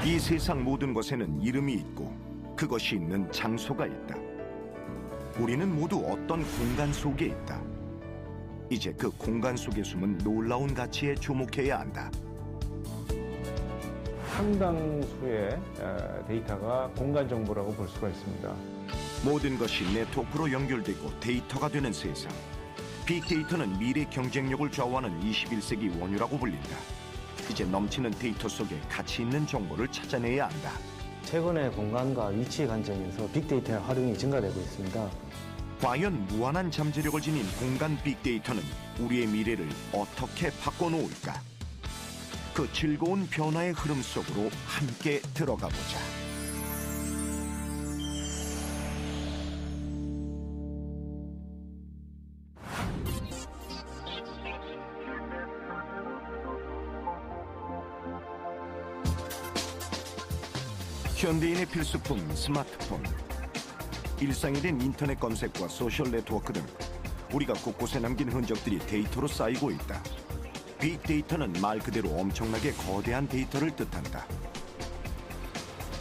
이 세상 모든 것에는 이름이 있고 그것이 있는 장소가 있다. 우리는 모두 어떤 공간 속에 있다. 이제 그 공간 속에 숨은 놀라운 가치에 주목해야 한다. 상당수의 데이터가 공간 정보라고 볼 수가 있습니다. 모든 것이 네트워크로 연결되고 데이터가 되는 세상. 빅데이터는 미래 경쟁력을 좌우하는 21세기 원유라고 불린다. 이제 넘치는 데이터 속에 가치 있는 정보를 찾아내야 한다. 최근에 공간과 위치 관점에서 빅데이터의 활용이 증가되고 있습니다. 과연 무한한 잠재력을 지닌 공간 빅데이터는 우리의 미래를 어떻게 바꿔놓을까? 그 즐거운 변화의 흐름 속으로 함께 들어가 보자. 현대인의 필수품 스마트폰. 일상이 된 인터넷 검색과 소셜 네트워크 등 우리가 곳곳에 남긴 흔적들이 데이터로 쌓이고 있다. 빅데이터는 말 그대로 엄청나게 거대한 데이터를 뜻한다.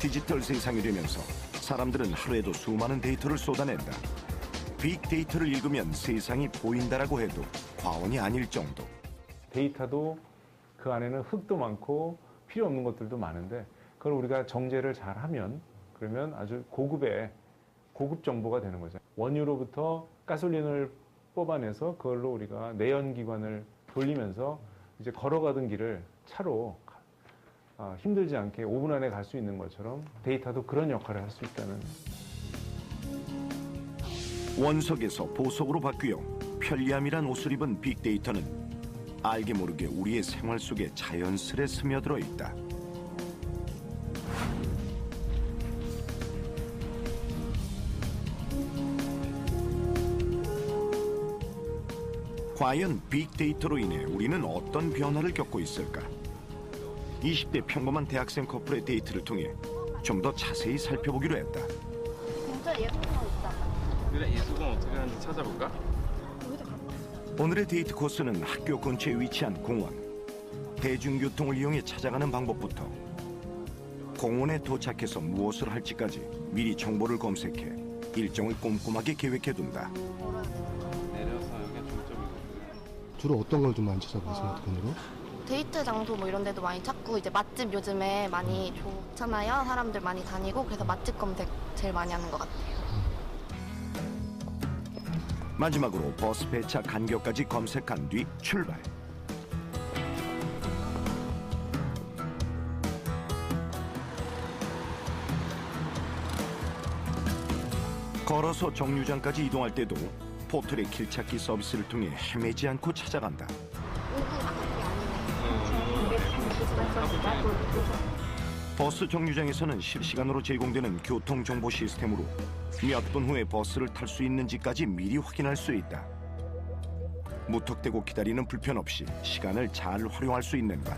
디지털 세상이 되면서 사람들은 하루에도 수많은 데이터를 쏟아낸다. 빅데이터를 읽으면 세상이 보인다라고 해도 과언이 아닐 정도. 데이터도 그 안에는 흙도 많고 필요 없는 것들도 많은데 그걸 우리가 정제를 잘 하면 그러면 아주 고급 정보가 되는 거죠. 원유로부터 가솔린을 뽑아내서 그걸로 우리가 내연기관을 돌리면서 이제 걸어가던 길을 차로 힘들지 않게 5분 안에 갈 수 있는 것처럼 데이터도 그런 역할을 할 수 있다는. 원석에서 보석으로 바뀌어 편리함이란 옷을 입은 빅데이터는 알게 모르게 우리의 생활 속에 자연스레 스며들어 있다. 과연 빅데이터로 인해 우리는 어떤 변화를 겪고 있을까? 20대 평범한 대학생 커플의 데이트를 통해 좀 더 자세히 살펴보기로 했다. 진짜 예쁜 거 있다. 그래, 예수공 어떻게 하는지 찾아볼까? 오늘의 데이트 코스는 학교 근처에 위치한 공원. 대중교통을 이용해 찾아가는 방법부터 공원에 도착해서 무엇을 할지까지 미리 정보를 검색해 일정을 꼼꼼하게 계획해둔다. 내려서 여기 중점이거든. 주로 어떤 걸 좀 많이 찾아보세요, 스마트폰으로? 데이트 장소 뭐 이런 데도 많이 찾고 이제 맛집 요즘에 많이 좋잖아요. 사람들 많이 다니고 그래서 맛집 검색 제일 많이 하는 것 같아요. 마지막으로 버스 배차 간격까지 검색한 뒤 출발. 걸어서 정류장까지 이동할 때도 포털의 길찾기 서비스를 통해 헤매지 않고 찾아간다. 버스 정류장에서는 실시간으로 제공되는 교통정보 시스템으로 몇 분 후에 버스를 탈 수 있는지까지 미리 확인할 수 있다. 무턱대고 기다리는 불편 없이 시간을 잘 활용할 수 있는 것.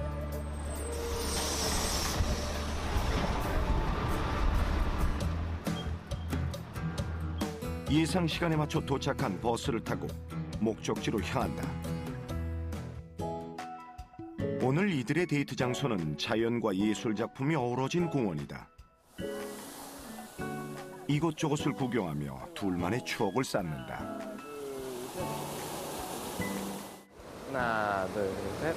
예상 시간에 맞춰 도착한 버스를 타고 목적지로 향한다. 오늘 이들의 데이트 장소는 자연과 예술 작품이 어우러진 공원이다. 이곳저곳을 구경하며 둘만의 추억을 쌓는다. 하나, 둘, 셋.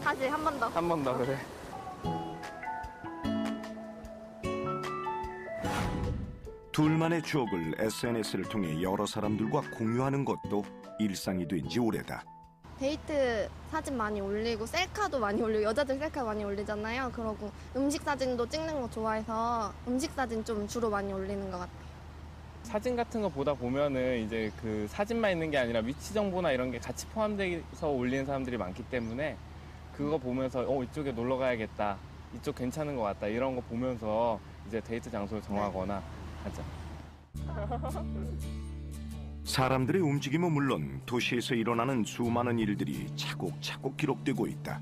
다시 한 번 더. 한 번 더, 그래. 둘만의 추억을 SNS를 통해 여러 사람들과 공유하는 것도 일상이 된 지 오래다. 데이트 사진 많이 올리고 셀카도 많이 올리고 여자들 셀카 많이 올리잖아요. 그러고 음식 사진도 찍는 거 좋아해서 음식 사진 좀 주로 많이 올리는 것 같아요. 사진 같은 거 보다 보면은 이제 그 사진만 있는 게 아니라 위치 정보나 이런 게 같이 포함돼서 올리는 사람들이 많기 때문에 그거 보면서 이쪽에 놀러 가야겠다, 이쪽 괜찮은 것 같다 이런 거 보면서 이제 데이트 장소를 정하거나 하죠. 사람들의 움직임은 물론 도시에서 일어나는 수많은 일들이 차곡차곡 기록되고 있다.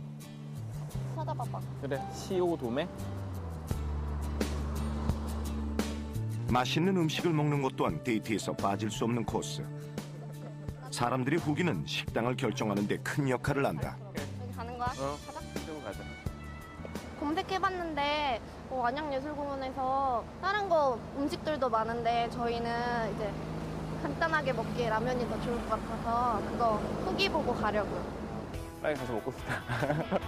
찾아봐봐. 그래, 시오 도매? 맛있는 음식을 먹는 것 또한 데이트에서 빠질 수 없는 코스. 사람들의 후기는 식당을 결정하는 데 큰 역할을 한다. 여기 가는 거야? 가자. 이쪽으로 가자. 검색해봤는데 안양예술공원에서 다른 거 음식들도 많은데 저희는 이제 간단하게 먹기에 라면이 더 좋을 것 같아서 그거 후기 보고 가려고요. 빨리 가서 먹고 싶다.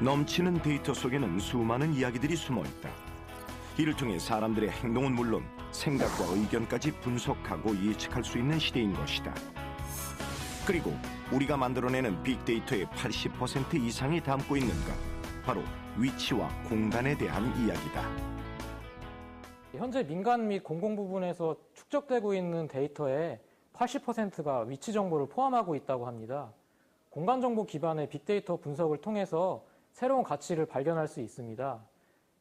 넘치는 데이터 속에는 수많은 이야기들이 숨어 있다. 이를 통해 사람들의 행동은 물론 생각과 의견까지 분석하고 예측할 수 있는 시대인 것이다. 그리고 우리가 만들어내는 빅데이터의 80% 이상이 담고 있는 것, 바로 위치와 공간에 대한 이야기다. 현재 민간 및 공공 부분에서 축적되고 있는 데이터의 80%가 위치 정보를 포함하고 있다고 합니다. 공간 정보 기반의 빅데이터 분석을 통해서 새로운 가치를 발견할 수 있습니다.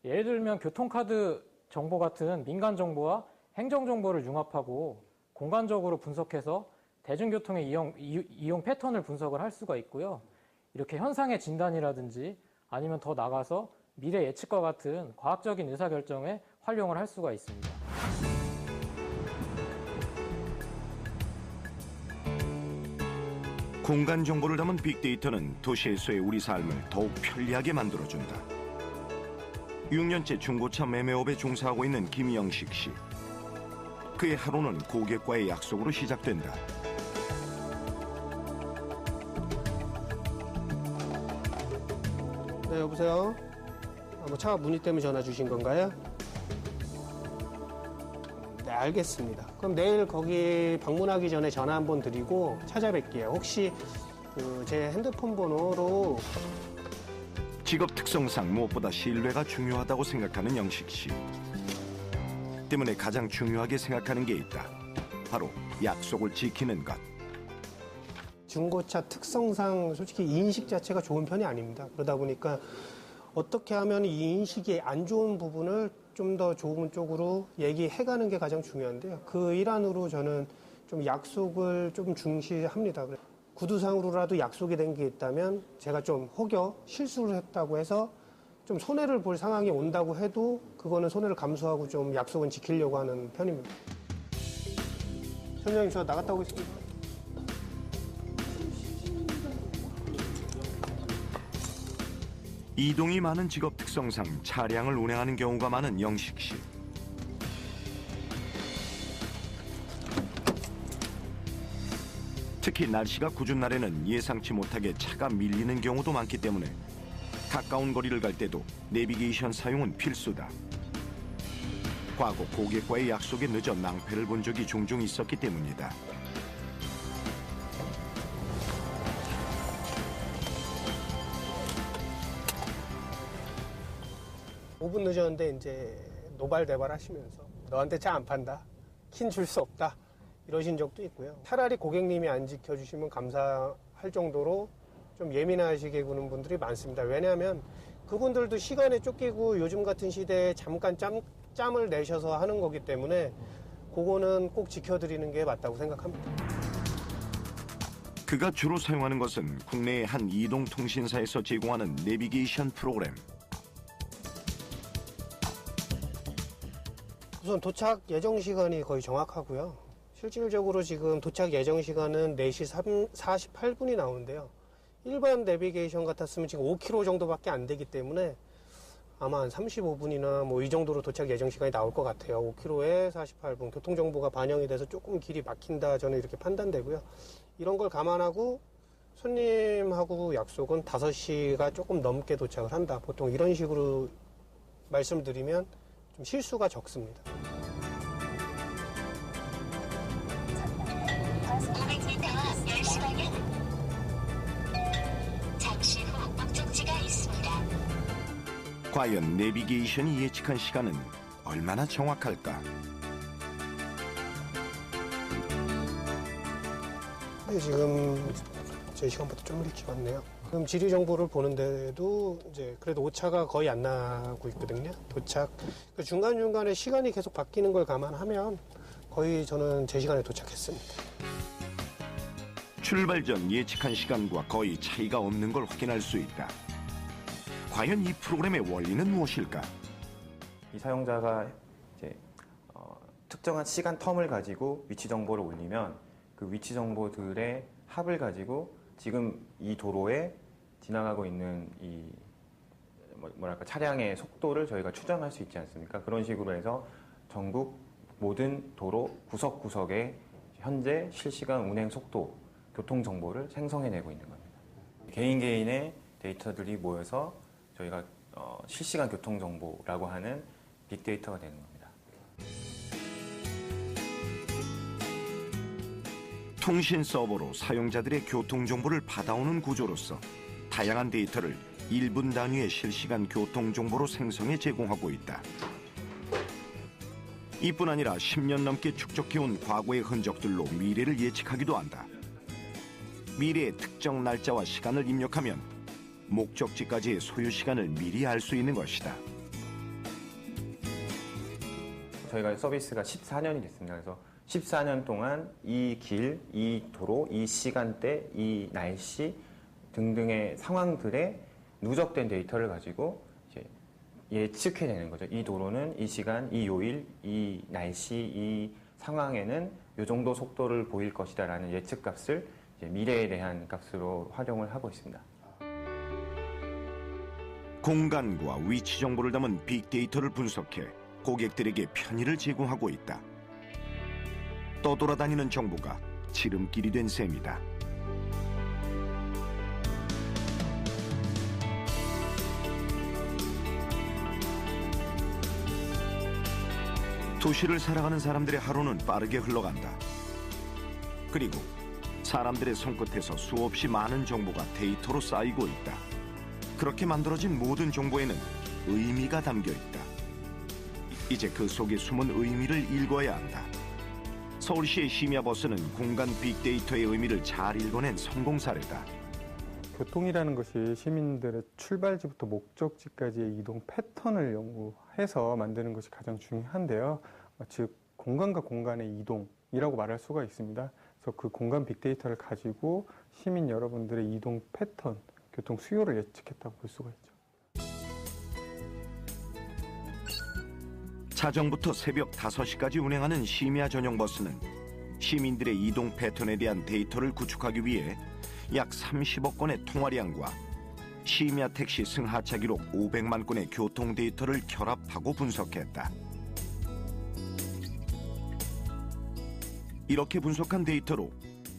예를 들면 교통카드 정보 같은 민간 정보와 행정 정보를 융합하고 공간적으로 분석해서 대중교통의 이용 패턴을 분석을 할 수가 있고요. 이렇게 현상의 진단이라든지 아니면 더 나가서 미래 예측과 같은 과학적인 의사결정에 활용을 할 수가 있습니다. 공간 정보를 담은 빅데이터는 도시에서의 우리 삶을 더욱 편리하게 만들어준다. 6년째 중고차 매매업에 종사하고 있는 김영식 씨. 그의 하루는 고객과의 약속으로 시작된다. 네, 여보세요? 차 문의 때문에 전화 주신 건가요? 네, 알겠습니다. 그럼 내일 거기 방문하기 전에 전화 한번 드리고 찾아뵐게요. 혹시 제 핸드폰 번호로 직업 특성상 무엇보다 신뢰가 중요하다고 생각하는 영식 씨. 때문에 가장 중요하게 생각하는 게 있다. 바로 약속을 지키는 것. 중고차 특성상 솔직히 인식 자체가 좋은 편이 아닙니다. 그러다 보니까 어떻게 하면 이 인식이 안 좋은 부분을 좀 더 좋은 쪽으로 얘기해가는 게 가장 중요한데요. 그 일환으로 저는 좀 약속을 좀 중시합니다. 구두상으로라도 약속이 된 게 있다면 제가 좀 혹여 실수를 했다고 해서 좀 손해를 볼 상황이 온다고 해도 그거는 손해를 감수하고 좀 약속은 지키려고 하는 편입니다. 선생님, 저 나갔다 오겠습니다. 이동이 많은 직업 특성상 차량을 운행하는 경우가 많은 영식 씨. 특히 날씨가 궂은 날에는 예상치 못하게 차가 밀리는 경우도 많기 때문에 가까운 거리를 갈 때도 내비게이션 사용은 필수다. 과거 고객과의 약속에 늦어 낭패를 본 적이 종종 있었기 때문이다. 오 분 늦었는데 이제 노발대발 하시면서 너한테 차 안 판다, 킨 줄 수 없다 이러신 적도 있고요. 차라리 고객님이 안 지켜주시면 감사할 정도로 좀 예민하시게 구는 분들이 많습니다. 왜냐하면 그분들도 시간에 쫓기고 요즘 같은 시대에 잠깐 짬을 내셔서 하는 거기 때문에 그거는 꼭 지켜드리는 게 맞다고 생각합니다. 그가 주로 사용하는 것은 국내의 한 이동통신사에서 제공하는 내비게이션 프로그램. 우선 도착 예정 시간이 거의 정확하고요. 실질적으로 지금 도착 예정 시간은 4시 48분이 나오는데요. 일반 내비게이션 같았으면 지금 5km 정도밖에 안 되기 때문에 아마 한 35분이나 뭐 이 정도로 도착 예정 시간이 나올 것 같아요. 5km에 48분. 교통정보가 반영이 돼서 조금 길이 막힌다, 저는 이렇게 판단되고요. 이런 걸 감안하고 손님하고 약속은 5시가 조금 넘게 도착을 한다. 보통 이런 식으로 말씀드리면 좀 실수가 적습니다. 500m 앞 10시 방향. 잠시 후 목적지가 있습니다. 과연 내비게이션이 예측한 시간은 얼마나 정확할까? 네, 지금 제 시간보다 좀 일찍 왔네요. 그럼 지리 정보를 보는데도 이제 그래도 오차가 거의 안 나고 있거든요. 도착. 그 중간중간에 시간이 계속 바뀌는 걸 감안하면 거의 저는 제 시간에 도착했습니다. 출발 전 예측한 시간과 거의 차이가 없는 걸 확인할 수 있다. 과연 이 프로그램의 원리는 무엇일까? 이 사용자가 이제 특정한 시간 텀을 가지고 위치 정보를 올리면 그 위치 정보들의 합을 가지고 지금 이 도로에 지나가고 있는 이 뭐랄까 차량의 속도를 저희가 추정할 수 있지 않습니까? 그런 식으로 해서 전국 모든 도로 구석구석에 현재 실시간 운행 속도, 교통 정보를 생성해내고 있는 겁니다. 개인의 데이터들이 모여서 저희가 실시간 교통 정보라고 하는 빅데이터가 되는 겁니다. 통신 서버로 사용자들의 교통 정보를 받아오는 구조로서 다양한 데이터를 1분 단위의 실시간 교통 정보로 생성해 제공하고 있다. 이뿐 아니라 10년 넘게 축적해온 과거의 흔적들로 미래를 예측하기도 한다. 미래의 특정 날짜와 시간을 입력하면 목적지까지의 소요 시간을 미리 알 수 있는 것이다. 저희가 서비스가 14년이 됐습니다. 그래서 14년 동안 이 길, 이 도로, 이 시간대, 이 날씨 등등의 상황들의 누적된 데이터를 가지고 이제 예측해내는 거죠. 이 도로는 이 시간, 이 요일, 이 날씨, 이 상황에는 이 정도 속도를 보일 것이다라는 예측값을 이제 미래에 대한 값으로 활용을 하고 있습니다. 공간과 위치 정보를 담은 빅데이터를 분석해 고객들에게 편의를 제공하고 있다. 떠돌아다니는 정보가 지름길이 된 셈이다. 도시를 살아가는 사람들의 하루는 빠르게 흘러간다. 그리고 사람들의 손끝에서 수없이 많은 정보가 데이터로 쌓이고 있다. 그렇게 만들어진 모든 정보에는 의미가 담겨 있다. 이제 그 속에 숨은 의미를 읽어야 한다. 서울시의 심야버스는 공간 빅데이터의 의미를 잘 읽어낸 성공 사례다. 교통이라는 것이 시민들의 출발지부터 목적지까지의 이동 패턴을 연구해서 만드는 것이 가장 중요한데요. 즉 공간과 공간의 이동이라고 말할 수가 있습니다. 그래서 그 공간 빅데이터를 가지고 시민 여러분들의 이동 패턴, 교통 수요를 예측했다고 볼 수가 있죠. 자정부터 새벽 5시까지 운행하는 심야 전용 버스는 시민들의 이동 패턴에 대한 데이터를 구축하기 위해 약 30억 건의 통화량과 심야 택시 승하차 기록 500만 건의 교통 데이터를 결합하고 분석했다. 이렇게 분석한 데이터로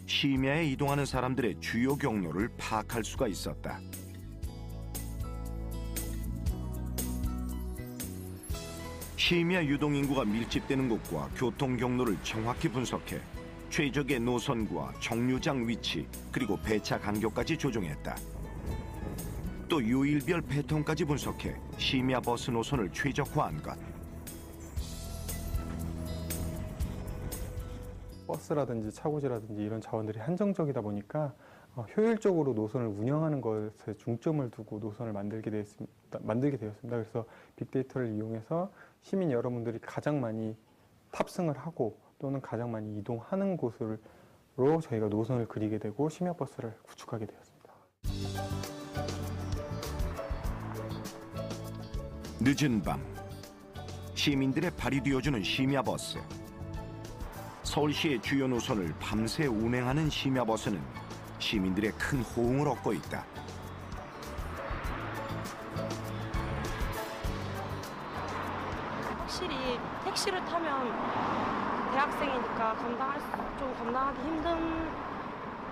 심야에 이동하는 사람들의 주요 경로를 파악할 수가 있었다. 심야 유동인구가 밀집되는 곳과 교통 경로를 정확히 분석해 최적의 노선과 정류장 위치 그리고 배차 간격까지 조정했다. 또 요일별 패턴까지 분석해 심야 버스 노선을 최적화한 것. 버스라든지 차고지라든지 이런 자원들이 한정적이다 보니까 효율적으로 노선을 운영하는 것에 중점을 두고 노선을 만들게 되었습니다. 그래서 빅데이터를 이용해서 시민 여러분들이 가장 많이 탑승을 하고 또는 가장 많이 이동하는 곳으로 저희가 노선을 그리게 되고 심야버스를 구축하게 되었습니다. 늦은 밤 시민들의 발이 되어주는 심야버스. 서울시의 주요 노선을 밤새 운행하는 심야버스는 시민들의 큰 호응을 얻고 있다. 확실히 택시를 타면 대학생이니까 감당하기 힘든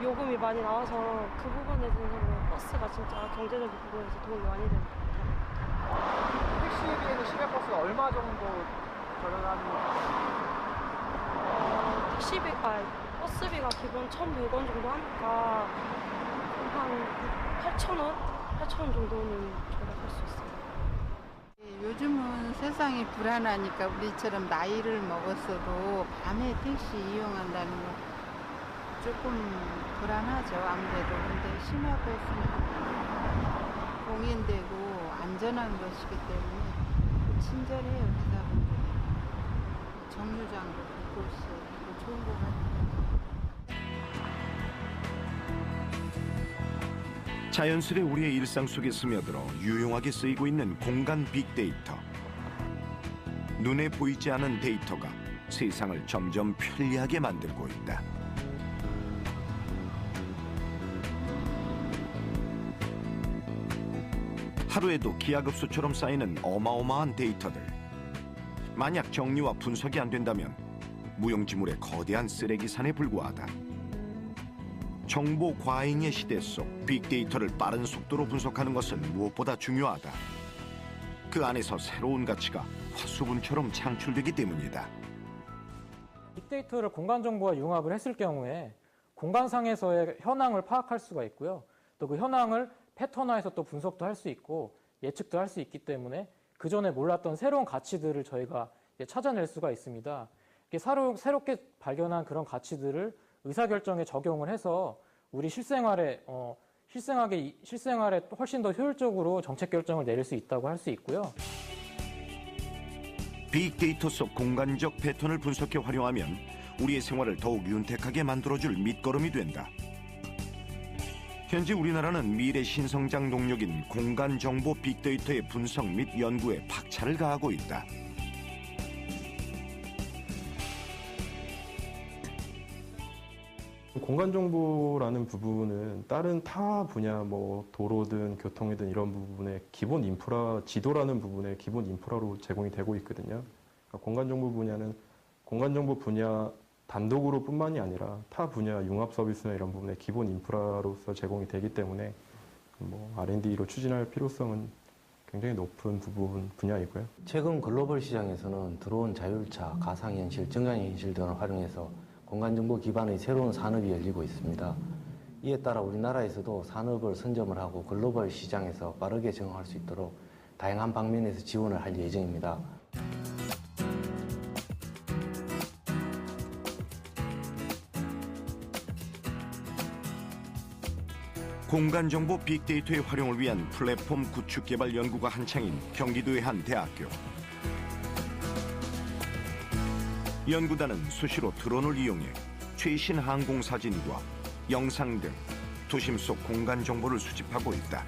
요금이 많이 나와서 그 부분에 대해서는 버스가 진짜 경제적인 부분에서 도움이 많이 되는 것 같아요. 택시에 비해서 심야버스가 얼마 정도 저렴합니까? 버스비가 기본 1,100원 정도 하니까 한 8,000원? 8,000원 정도는 절약할 수 있어요. 요즘은 세상이 불안하니까 우리처럼 나이를 먹었어도 밤에 택시 이용한다는 거 조금 불안하죠, 아무래도. 근데 심야버스는 공인되고 안전한 것이기 때문에 친절해요, 기사분들이. 정류장도 곳곳이 좋은 것 같아요. 자연스레 우리의 일상 속에 스며들어 유용하게 쓰이고 있는 공간 빅데이터. 눈에 보이지 않은 데이터가 세상을 점점 편리하게 만들고 있다. 하루에도 기하급수처럼 쌓이는 어마어마한 데이터들. 만약 정리와 분석이 안 된다면 무용지물의 거대한 쓰레기산에 불과하다. 정보 과잉의 시대 속 빅데이터를 빠른 속도로 분석하는 것은 무엇보다 중요하다. 그 안에서 새로운 가치가 화수분처럼 창출되기 때문이다. 빅데이터를 공간 정보와 융합을 했을 경우에 공간상에서의 현황을 파악할 수가 있고요. 또 그 현황을 패턴화해서 또 분석도 할 수 있고 예측도 할 수 있기 때문에 그 전에 몰랐던 새로운 가치들을 저희가 찾아낼 수가 있습니다. 새롭게 발견한 그런 가치들을 의사결정에 적용을 해서 우리 실생활에 훨씬 더 효율적으로 정책 결정을 내릴 수 있다고 할 수 있고요. 빅데이터 속 공간적 패턴을 분석해 활용하면 우리의 생활을 더욱 윤택하게 만들어줄 밑거름이 된다. 현재 우리나라는 미래 신성장 동력인 공간 정보 빅데이터의 분석 및 연구에 박차를 가하고 있다. 공간정보라는 부분은 다른 타 분야, 도로든 교통이든 이런 부분의 기본 인프라, 지도라는 부분의 기본 인프라로 제공이 되고 있거든요. 그러니까 공간정보 분야는 공간정보 분야 단독으로 뿐만이 아니라 타 분야 융합 서비스나 이런 부분의 기본 인프라로서 제공이 되기 때문에 R&D로 추진할 필요성은 굉장히 높은 분야이고요. 최근 글로벌 시장에서는 드론, 자율차, 가상현실, 증강현실 등을 활용해서 공간정보 기반의 새로운 산업이 열리고 있습니다. 이에 따라 우리나라에서도 산업을 선점을 하고 글로벌 시장에서 빠르게 적응할 수 있도록 다양한 방면에서 지원을 할 예정입니다. 공간정보 빅데이터의 활용을 위한 플랫폼 구축 개발 연구가 한창인 경기도의 한 대학교. 연구단은 수시로 드론을 이용해 최신 항공 사진과 영상 등 도심 속 공간 정보를 수집하고 있다.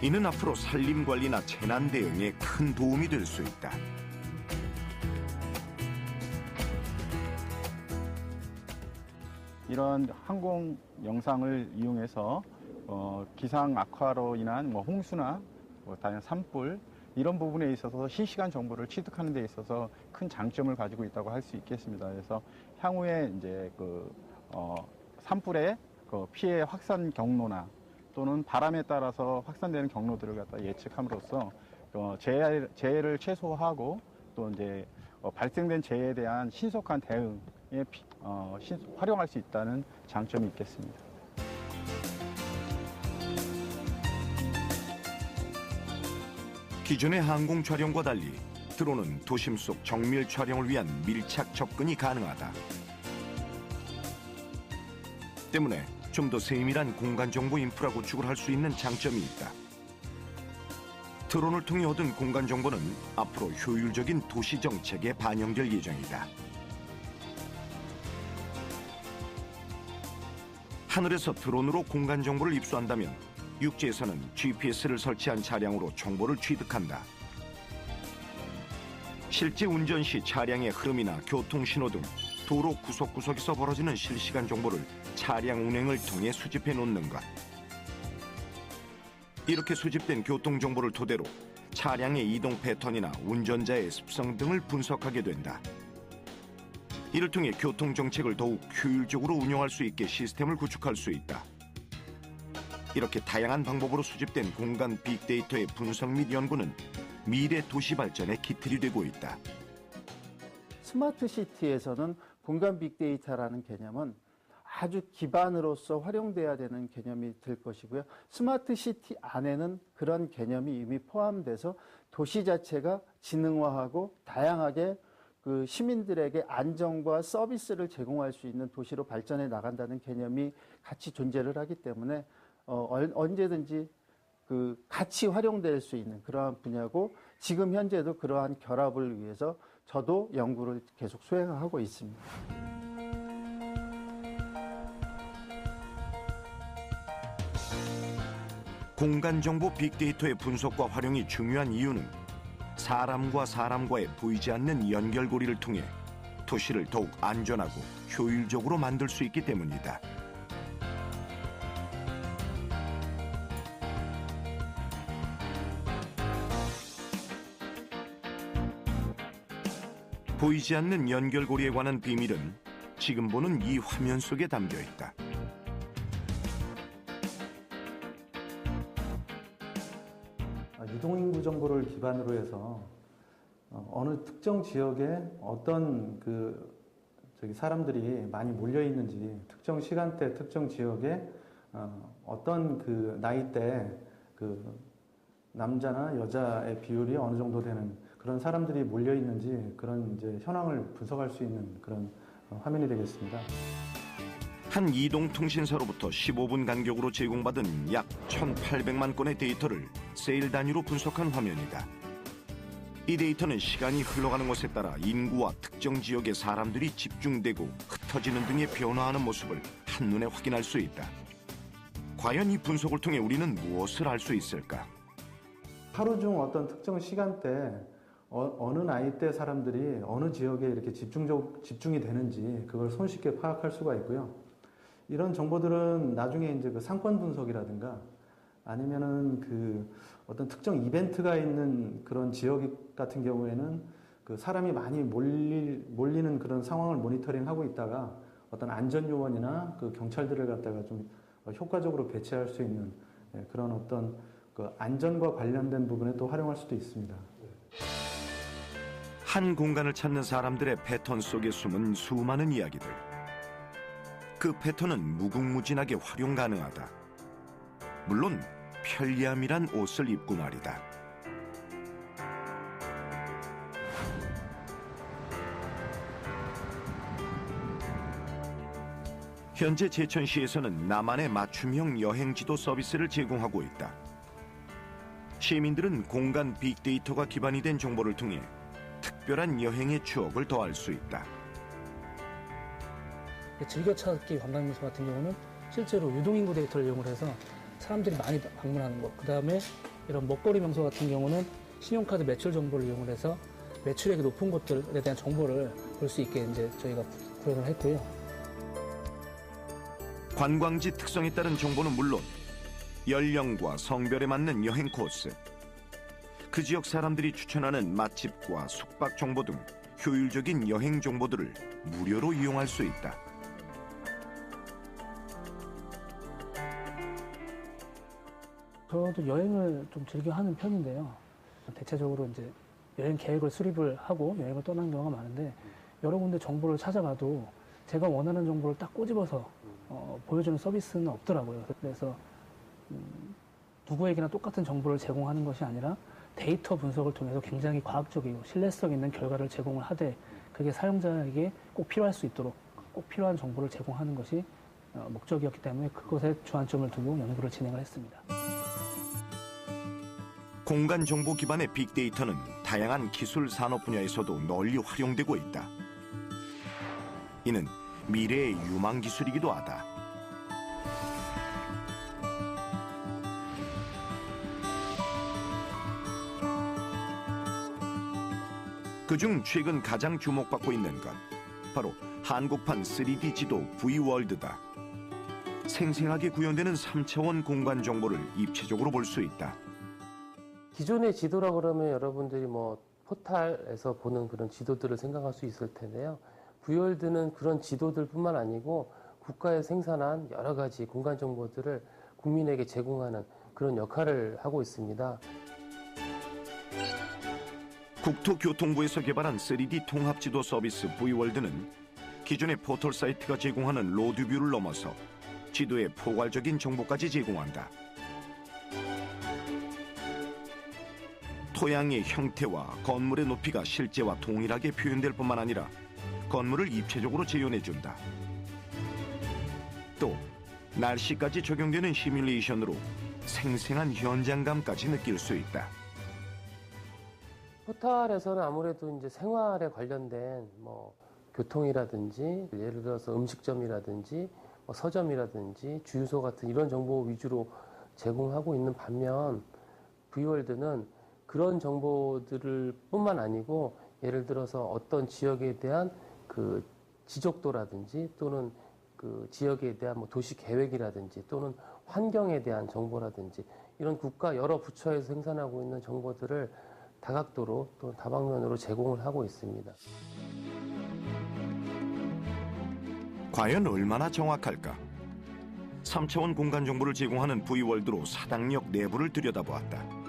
이는 앞으로 산림 관리나 재난 대응에 큰 도움이 될 수 있다. 이런 항공 영상을 이용해서 기상 악화로 인한 홍수나 다양한 산불 이런 부분에 있어서 실시간 정보를 취득하는 데 있어서 큰 장점을 가지고 있다고 할 수 있겠습니다. 그래서 향후에 이제 산불의 피해 확산 경로나 또는 바람에 따라서 확산되는 경로들을 갖다 예측함으로써 재해를 최소화하고 또 이제 발생된 재해에 대한 신속한 대응에 활용할 수 있다는 장점이 있겠습니다. 기존의 항공 촬영과 달리 드론은 도심 속 정밀 촬영을 위한 밀착 접근이 가능하다. 때문에 좀 더 세밀한 공간 정보 인프라 구축을 할 수 있는 장점이 있다. 드론을 통해 얻은 공간 정보는 앞으로 효율적인 도시 정책에 반영될 예정이다. 하늘에서 드론으로 공간 정보를 입수한다면 육지에서는 GPS를 설치한 차량으로 정보를 취득한다. 실제 운전 시 차량의 흐름이나 교통 신호 등 도로 구석구석에서 벌어지는 실시간 정보를 차량 운행을 통해 수집해 놓는 것. 이렇게 수집된 교통 정보를 토대로 차량의 이동 패턴이나 운전자의 습성 등을 분석하게 된다. 이를 통해 교통 정책을 더욱 효율적으로 운영할 수 있게 시스템을 구축할 수 있다. 이렇게 다양한 방법으로 수집된 공간 빅데이터의 분석 및 연구는 미래 도시 발전의 기틀이 되고 있다. 스마트 시티에서는 공간 빅데이터라는 개념은 아주 기반으로서 활용돼야 되는 개념이 될 것이고요. 스마트 시티 안에는 그런 개념이 이미 포함돼서 도시 자체가 지능화하고 다양하게 그 시민들에게 안정과 서비스를 제공할 수 있는 도시로 발전해 나간다는 개념이 같이 존재를 하기 때문에 언제든지 그 같이 활용될 수 있는 그러한 분야고 지금 현재도 그러한 결합을 위해서 저도 연구를 계속 수행하고 있습니다. 공간정보 빅데이터의 분석과 활용이 중요한 이유는 사람과 사람과의 보이지 않는 연결고리를 통해 도시를 더욱 안전하고 효율적으로 만들 수 있기 때문이다. 보이지 않는 연결고리에 관한 비밀은 지금 보는 이 화면 속에 담겨 있다. 유동인구 정보를 기반으로 해서 어느 특정 지역에 어떤 사람들이 많이 몰려 있는지, 특정 시간대, 특정 지역에 어떤 나이대 남자나 여자의 비율이 어느 정도 되는 그런 사람들이 몰려 있는지 그런 현황을 분석할 수 있는 그런 화면이 되겠습니다. 한 이동통신사로부터 15분 간격으로 제공받은 약 1,800만 건의 데이터를 세일 단위로 분석한 화면이다. 이 데이터는 시간이 흘러가는 것에 따라 인구와 특정 지역의 사람들이 집중되고 흩어지는 등의 변화하는 모습을 한눈에 확인할 수 있다. 과연 이 분석을 통해 우리는 무엇을 알 수 있을까? 하루 중 어떤 특정 시간대 어느 나이대 사람들이 어느 지역에 이렇게 집중이 되는지 그걸 손쉽게 파악할 수가 있고요. 이런 정보들은 나중에 이제 상권 분석이라든가 아니면은 어떤 특정 이벤트가 있는 그런 지역 같은 경우에는 사람이 많이 몰리는 그런 상황을 모니터링하고 있다가 어떤 안전 요원이나 경찰들을 갖다가 좀 효과적으로 배치할 수 있는 그런 어떤 안전과 관련된 부분에 또 활용할 수도 있습니다. 한 공간을 찾는 사람들의 패턴 속에 숨은 수많은 이야기들. 그 패턴은 무궁무진하게 활용 가능하다. 물론 편리함이란 옷을 입고 말이다. 현재 제천시에서는 나만의 맞춤형 여행지도 서비스를 제공하고 있다. 시민들은 공간 빅데이터가 기반이 된 정보를 통해 특별한 여행의 추억을 더할 수 있다. 즐겨찾기 관광명소 같은 경우는 실제로 유동인구 데이터를 이용을 해서 사람들이 많이 방문하는 것, 그 다음에 이런 먹거리 명소 같은 경우는 신용카드 매출 정보를 이용을 해서 매출액이 높은 곳들에 대한 정보를 볼 수 있게 이제 저희가 구현을 했고요. 관광지 특성에 따른 정보는 물론 연령과 성별에 맞는 여행 코스, 그 지역 사람들이 추천하는 맛집과 숙박 정보 등 효율적인 여행 정보들을 무료로 이용할 수 있다. 저도 여행을 좀 즐겨 하는 편인데요. 대체적으로 이제 여행 계획을 수립을 하고 여행을 떠나는 경우가 많은데 여러 군데 정보를 찾아가도 제가 원하는 정보를 딱 꼬집어서 보여주는 서비스는 없더라고요. 그래서 누구에게나 똑같은 정보를 제공하는 것이 아니라 데이터 분석을 통해서 굉장히 과학적이고 신뢰성 있는 결과를 제공을 하되 그게 사용자에게 꼭 필요할 수 있도록 꼭 필요한 정보를 제공하는 것이 목적이었기 때문에 그것에 주안점을 두고 연구를 진행을 했습니다. 공간 정보 기반의 빅데이터는 다양한 기술 산업 분야에서도 널리 활용되고 있다. 이는 미래의 유망 기술이기도 하다. 그중 최근 가장 주목받고 있는 것, 바로 한국판 3D 지도 V월드다. 생생하게 구현되는 3차원 공간 정보를 입체적으로 볼 수 있다. 기존의 지도라 그러면 여러분들이 포탈에서 보는 그런 지도들을 생각할 수 있을 텐데요. V월드는 그런 지도들뿐만 아니고 국가에 생산한 여러 가지 공간 정보들을 국민에게 제공하는 그런 역할을 하고 있습니다. 국토교통부에서 개발한 3D 통합지도 서비스 V월드는 기존의 포털 사이트가 제공하는 로드뷰를 넘어서 지도의 포괄적인 정보까지 제공한다. 토양의 형태와 건물의 높이가 실제와 동일하게 표현될 뿐만 아니라 건물을 입체적으로 재현해준다. 또 날씨까지 적용되는 시뮬레이션으로 생생한 현장감까지 느낄 수 있다. 포탈에서는 아무래도 이제 생활에 관련된 교통이라든지 예를 들어서 음식점이라든지 서점이라든지 주유소 같은 이런 정보 위주로 제공하고 있는 반면 V월드는 그런 정보들을 뿐만 아니고 예를 들어서 어떤 지역에 대한 그 지적도라든지 또는 그 지역에 대한 뭐 도시 계획이라든지 또는 환경에 대한 정보라든지 이런 국가 여러 부처에서 생산하고 있는 정보들을 다각도로 또 다방면으로 제공을 하고 있습니다. 과연 얼마나 정확할까? 3차원 공간 정보를 제공하는 V월드로 사당역 내부를 들여다보았다.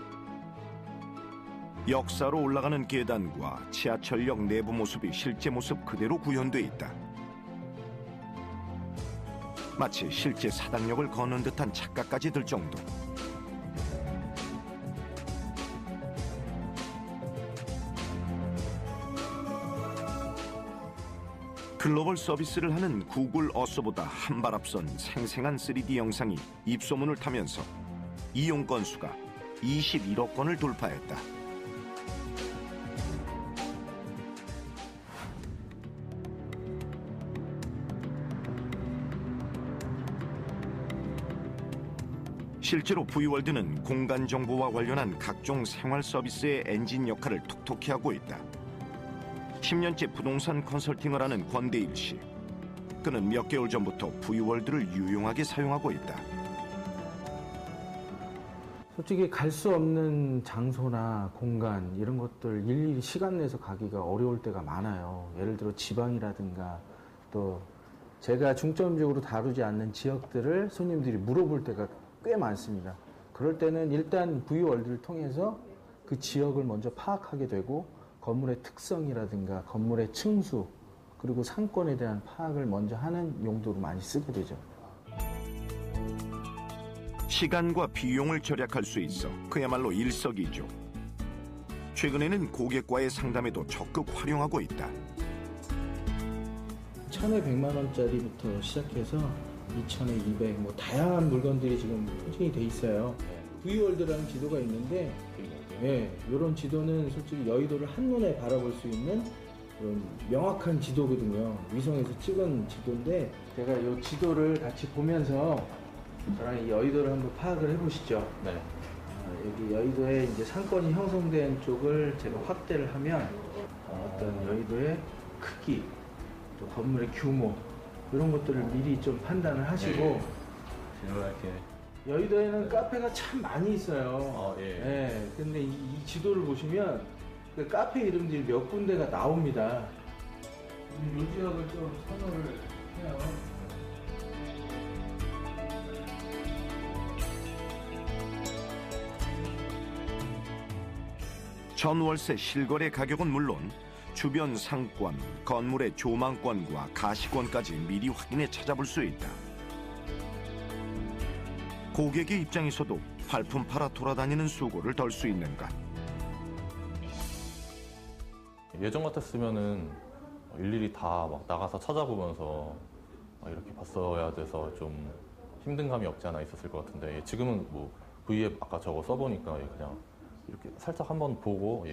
역사로 올라가는 계단과 지하철역 내부 모습이 실제 모습 그대로 구현돼 있다. 마치 실제 사당역을 걷는 듯한 착각까지 들 정도. 글로벌 서비스를 하는 구글 어서보다 한 발 앞선 생생한 3D 영상이 입소문을 타면서 이용 건수가 21억 건을 돌파했다. 실제로 V월드는 공간 정보와 관련한 각종 생활 서비스의 엔진 역할을 톡톡히 하고 있다. 10년째 부동산 컨설팅을 하는 권대일 씨. 그는 몇 개월 전부터 V월드를 유용하게 사용하고 있다. 솔직히 갈 수 없는 장소나 공간 이런 것들 일일이 시간 내서 가기가 어려울 때가 많아요. 예를 들어 지방이라든가 또 제가 중점적으로 다루지 않는 지역들을 손님들이 물어볼 때가 꽤 많습니다. 그럴 때는 일단 V월드를 통해서 그 지역을 먼저 파악하게 되고 건물의 특성이라든가 건물의 층수 그리고 상권에 대한 파악을 먼저 하는 용도로 많이 쓰게 되죠. 시간과 비용을 절약할 수 있어 그야말로 일석이조. 최근에는 고객과의 상담에도 적극 활용하고 있다. 1,000에 100만 원짜리부터 시작해서 2,000에 200, 뭐 다양한 물건들이 지금 포진이 돼 있어요. V월드라는 지도가 있는데, 예, 이런 지도는 솔직히 여의도를 한눈에 바라볼 수 있는 그런 명확한 지도거든요. 위성에서 찍은 지도인데, 제가 이 지도를 같이 보면서 저랑 이 여의도를 한번 파악을 해보시죠. 네. 여기 여의도에 이제 상권이 형성된 쪽을 제가 확대를 하면 어떤 여의도의 크기, 또 건물의 규모 이런 것들을 미리 좀 판단을 하시고 여의도에는 카페가 참 많이 있어요. 예. 근데 이 지도를 보시면 그 카페 이름들이 몇 군데가 나옵니다. 이 지역을 좀 선호를 해요. 전월세 실거래 가격은 물론 주변 상권, 건물의 조망권과 가시권까지 미리 확인해 찾아볼 수 있다. 고객의 입장에서도 발품 팔아 돌아다니는 수고를 덜 수 있는가. 예전 같았으면은 일일이 다 막 나가서 찾아보면서 이렇게 봤어야 돼서 좀 힘든 감이 없지 않아 있었을 것 같은데 지금은 뭐 V앱 아까 저거 써보니까 그냥 이렇게 살짝 한번 보고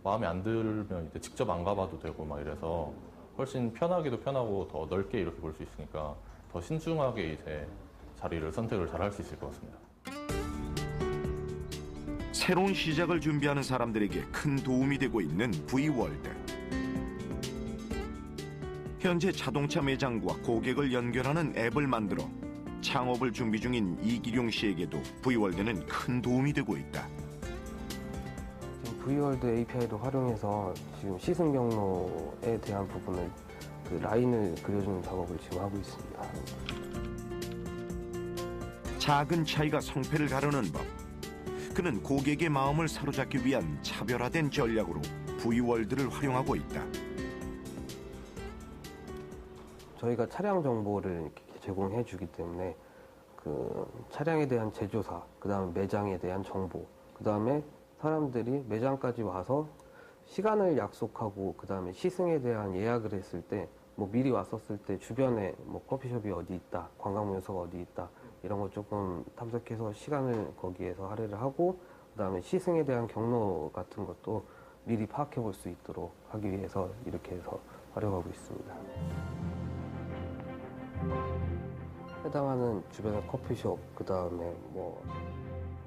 마음에 안 들면 이제 직접 안 가봐도 되고 막 이래서 훨씬 편하기도 편하고 더 넓게 이렇게 볼 수 있으니까 더 신중하게 이제 자리를 선택을 잘 할 수 있을 것 같습니다. 새로운 시작을 준비하는 사람들에게 큰 도움이 되고 있는 V월드. 현재 자동차 매장과 고객을 연결하는 앱을 만들어 창업을 준비 중인 이기룡 씨에게도 V월드는 큰 도움이 되고 있다. V월드 API도 활용해서 지금 시승 경로에 대한 부분을 그 라인을 그려주는 작업을 지금 하고 있습니다. 작은 차이가 성패를 가르는 법. 그는 고객의 마음을 사로잡기 위한 차별화된 전략으로 V월드를 활용하고 있다. 저희가 차량 정보를 이렇게 제공해 주기 때문에 그 차량에 대한 제조사, 그 다음에 매장에 대한 정보, 그 다음에 사람들이 매장까지 와서 시간을 약속하고 그 다음에 시승에 대한 예약을 했을 때 뭐 미리 왔었을 때 주변에 뭐 커피숍이 어디 있다, 관광 명소가 어디 있다 이런 거 조금 탐색해서 시간을 거기에서 할애를 하고 그 다음에 시승에 대한 경로 같은 것도 미리 파악해 볼 수 있도록 하기 위해서 이렇게 해서 활용하고 있습니다. 해당하는 주변의 커피숍, 그 다음에 뭐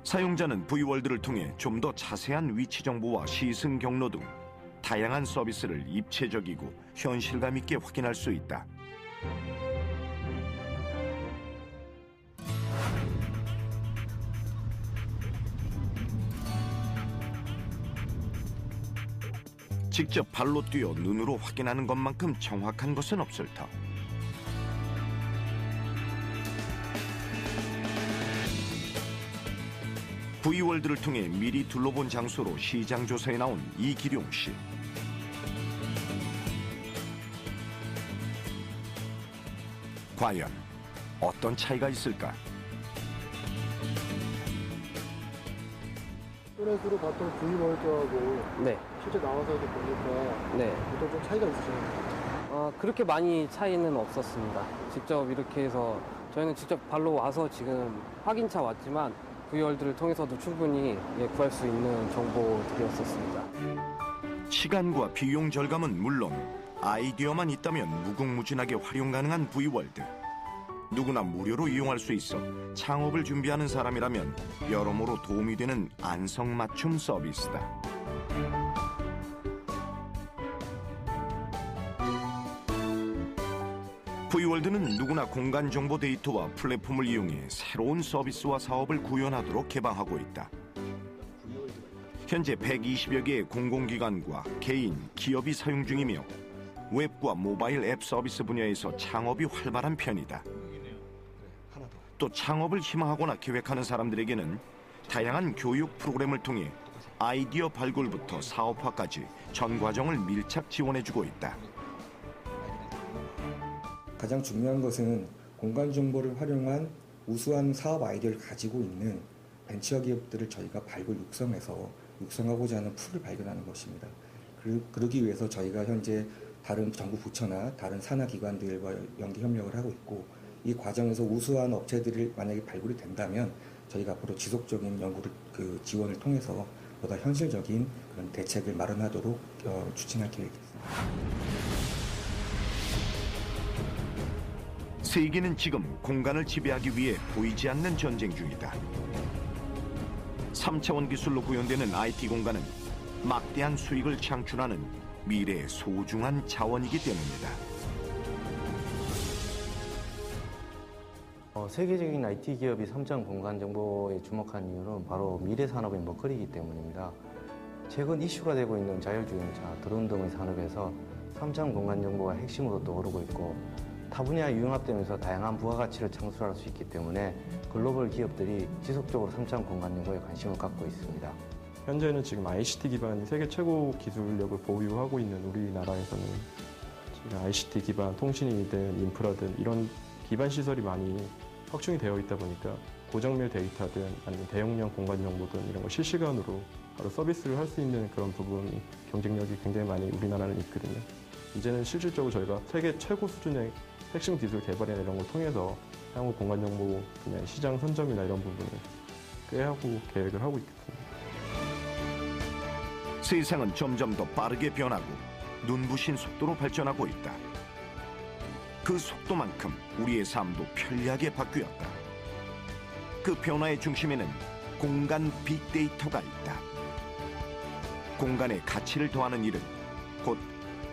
사용자는 V월드를 통해 좀 더 자세한 위치 정보와 시승 경로 등 다양한 서비스를 입체적이고 현실감 있게 확인할 수 있다. 직접 발로 뛰어 눈으로 확인하는 것만큼 정확한 것은 없을 터. V월드를 통해 미리 둘러본 장소로 시장 조사에 나온 이기룡 씨. 과연 어떤 차이가 있을까? 인터넷으로 봤던 V월드하고 네. 실제 나와서도 보니까 네. 어떤 좀 차이가 있으신가요? 그렇게 많이 차이는 없었습니다. 직접 이렇게 해서 저희는 직접 발로 와서 지금 확인차 왔지만 V월드를 통해서도 충분히 구할 수 있는 정보들이었었습니다. 시간과 비용 절감은 물론 아이디어만 있다면 무궁무진하게 활용 가능한 V월드. 누구나 무료로 이용할 수 있어 창업을 준비하는 사람이라면 여러모로 도움이 되는 안성맞춤 서비스다. V월드는 누구나 공간 정보 데이터와 플랫폼을 이용해 새로운 서비스와 사업을 구현하도록 개방하고 있다. 현재 120여 개의 공공기관과 개인, 기업이 사용 중이며 웹과 모바일 앱 서비스 분야에서 창업이 활발한 편이다. 또 창업을 희망하거나 계획하는 사람들에게는 다양한 교육 프로그램을 통해 아이디어 발굴부터 사업화까지 전 과정을 밀착 지원해주고 있다. 가장 중요한 것은 공간 정보를 활용한 우수한 사업 아이디어를 가지고 있는 벤처 기업들을 저희가 발굴 육성하고자 하는 풀을 발견하는 것입니다. 그러기 위해서 저희가 현재 다른 정부 부처나 다른 산하 기관들과 연계 협력을 하고 있고, 이 과정에서 우수한 업체들이 만약에 발굴이 된다면 저희가 앞으로 지속적인 연구를 지원을 통해서 보다 현실적인 그런 대책을 마련하도록 추진할 계획입니다. 세계는 지금 공간을 지배하기 위해 보이지 않는 전쟁 중이다. 3차원 기술로 구현되는 IT 공간은 막대한 수익을 창출하는 미래의 소중한 자원이기 때문이다. 세계적인 IT 기업이 3차원 공간 정보에 주목한 이유는 바로 미래 산업의 먹거리이기 때문입니다. 최근 이슈가 되고 있는 자율주행차, 드론 등의 산업에서 3차원 공간 정보가 핵심으로 떠오르고 있고, 타 분야에 융합되면서 다양한 부가가치를 창출할 수 있기 때문에 글로벌 기업들이 지속적으로 3차원 공간 정보에 관심을 갖고 있습니다. 현재는 지금 ICT 기반이 세계 최고 기술력을 보유하고 있는 우리나라에서는 지금 ICT 기반 통신이든 인프라든 이런 기반 시설이 많이 확충이 되어 있다 보니까 고정밀 데이터든 아니면 대용량 공간 정보든 이런 걸 실시간으로 바로 서비스를 할 수 있는 그런 부분이 경쟁력이 굉장히 많이 우리나라는 있거든요. 이제는 실질적으로 저희가 세계 최고 수준의 핵심 기술 개발이나 이런 걸 통해서 향후 공간 정보 분야의 시장 선점이나 이런 부분을 꾀하고 계획을 하고 있겠습니다. 세상은 점점 더 빠르게 변하고 눈부신 속도로 발전하고 있다. 그 속도만큼 우리의 삶도 편리하게 바뀌었다. 그 변화의 중심에는 공간 빅데이터가 있다. 공간의 가치를 더하는 일은 곧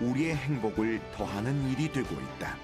우리의 행복을 더하는 일이 되고 있다.